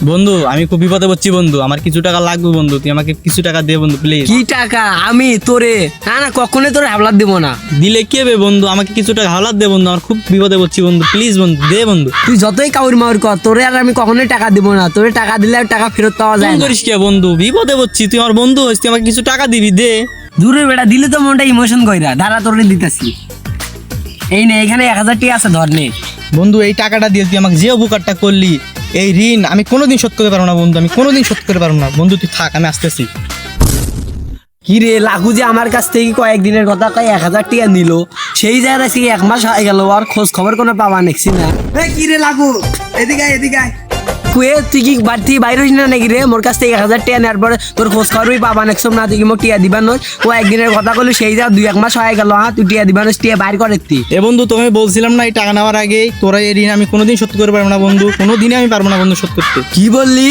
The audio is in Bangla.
বন্ধু আমি খুব বিপদে পড়ছি বন্ধু, আমার কিছু টাকা লাগবে বন্ধু, তুই আমাকে কিছু টাকা দে বন্ধু প্লিজ। কি টাকা? আমি তোরে না না কখনোই তোরে হাবলাত দিব না। দিলে কি হবে বন্ধু, আমাকে কিছু টাকা হাওলাত দে বন্ধু, আমার খুব বিপদে পড়ছি বন্ধু, প্লিজ বন্ধু দে বন্ধু। তুই যতই কাউর মাউর কর, তোরে আর আমি কখনোই টাকা দিব না। তোরে টাকা দিলে আর টাকা ফেরত পাওয়া যায় ফোন না। করিস কে বন্ধু, বিপদে পড়ছি, তুই আমার বন্ধু হইস, তুই আমাকে কিছু টাকা দিবি দে। দূরে বেটা দিলে তো মনটা ইমোশন কইরা ধারা তোরে দিতেছি। এই নে এখানে 1000 টাকা আছে, ধর নে। বন্ধু এই টাকাটা দিয়ে তুই আমাকে যে উপকারটা করলি, এই ঋণ আমি কোনোদিন শোধ করতে পারবো না বন্ধু, আমি কোনোদিন শোধ করতে পারবো না বন্ধু, তুই থাক আমি আসতেছি। কি রে লাগু যে আমার কাছ থেকে কয়েকদিনের কথা কয় 1000 টাকা নিল, সেই জায়গায় আজকে 1 মাস হয়ে গেল, আর খোঁজ খবর কোনো পাবা নাকছি না। কি রে লাগু, এদিকে আয়, এদিকে আয়। কুয়ে তুই কি বাড়তি বাইরে হইস না নাকি রে? মোর কাছ থেকে 1000 টাকা নেওয়ার পরে তোর খোঁজ খবরই পাবা নাকছম না, তুই কি মোক টিয়া দিবা নয়? ও একদিনের কথা কইলো, সেই যা 2-1 মাস হয়ে গেল, হ্যাঁ তুই টিয়া দিবা নয়, টিয়া বাইর করে তুই। এ বন্ধু তোকে বলছিলাম না এই টাকা নেওয়ার আগে, তোরা এই ঋণ আমি কোনোদিন শোধ করতে পারবো না বন্ধু, কোনোদিনই আমি পারবো না বন্ধু শোধ করতে। কি বললি?